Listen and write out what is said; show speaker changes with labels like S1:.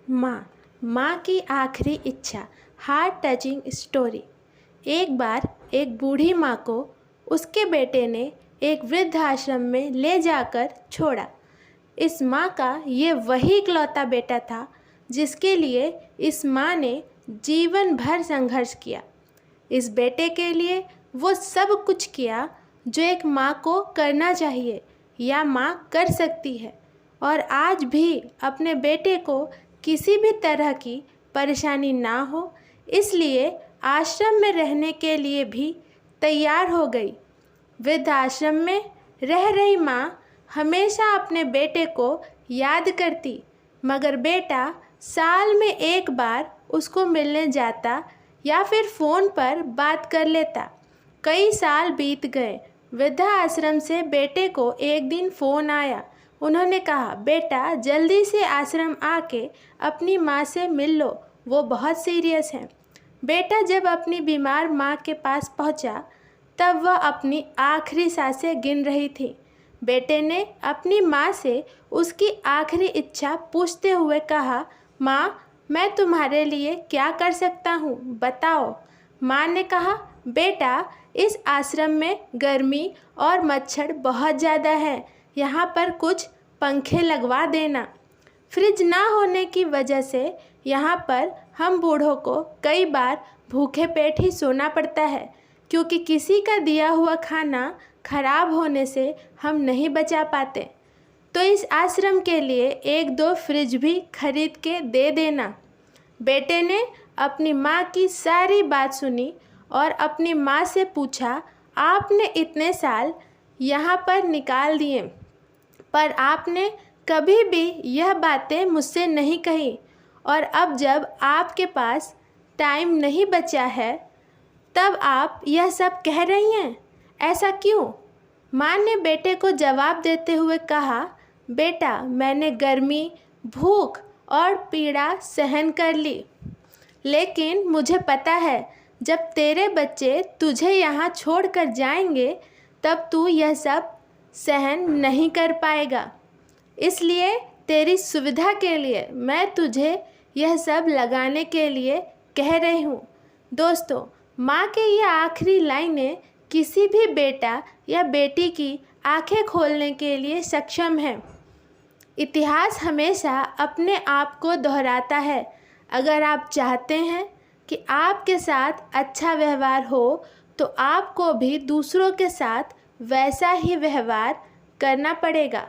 S1: माँ माँ की आखिरी इच्छा। Heart touching story. एक बार एक बूढ़ी माँ को उसके बेटे ने एक वृद्ध आश्रम में ले जाकर छोड़ा। इस माँ का ये वही इकलौता बेटा था जिसके लिए इस माँ ने जीवन भर संघर्ष किया। इस बेटे के लिए वो सब कुछ किया जो एक माँ को करना चाहिए या माँ कर सकती है, और आज भी अपने बेटे को किसी भी तरह की परेशानी ना हो इसलिए आश्रम में रहने के लिए भी तैयार हो गई। वृद्ध आश्रम में रह रही माँ हमेशा अपने बेटे को याद करती, मगर बेटा साल में एक बार उसको मिलने जाता या फिर फ़ोन पर बात कर लेता। कई साल बीत गए। वृद्धाश्रम से बेटे को एक दिन फ़ोन आया। उन्होंने कहा, बेटा जल्दी से आश्रम आके अपनी माँ से मिल लो, वो बहुत सीरियस हैं। बेटा जब अपनी बीमार माँ के पास पहुँचा तब वह अपनी आखिरी सांसें गिन रही थी। बेटे ने अपनी माँ से उसकी आखिरी इच्छा पूछते हुए कहा, माँ मैं तुम्हारे लिए क्या कर सकता हूँ, बताओ। माँ ने कहा, बेटा इस आश्रम में गर्मी और मच्छर बहुत ज़्यादा है, यहाँ पर कुछ पंखे लगवा देना। फ्रिज ना होने की वजह से यहाँ पर हम बूढ़ों को कई बार भूखे पेट ही सोना पड़ता है, क्योंकि किसी का दिया हुआ खाना खराब होने से हम नहीं बचा पाते। तो इस आश्रम के लिए एक दो फ्रिज भी खरीद के दे देना। बेटे ने अपनी माँ की सारी बात सुनी और अपनी माँ से पूछा, आपने इतने साल यहाँ पर निकाल दिए पर आपने कभी भी यह बातें मुझसे नहीं कही, और अब जब आपके पास टाइम नहीं बचा है तब आप यह सब कह रही हैं, ऐसा क्यों? माँ ने बेटे को जवाब देते हुए कहा, बेटा मैंने गर्मी, भूख और पीड़ा सहन कर ली, लेकिन मुझे पता है जब तेरे बच्चे तुझे यहाँ छोड़कर जाएंगे तब तू यह सब सहन नहीं कर पाएगा। इसलिए तेरी सुविधा के लिए मैं तुझे यह सब लगाने के लिए कह रही हूँ। दोस्तों, माँ के ये आखिरी लाइनें किसी भी बेटा या बेटी की आंखें खोलने के लिए सक्षम है। इतिहास हमेशा अपने आप को दोहराता है। अगर आप चाहते हैं कि आपके साथ अच्छा व्यवहार हो तो आपको भी दूसरों के साथ वैसा ही व्यवहार करना पड़ेगा।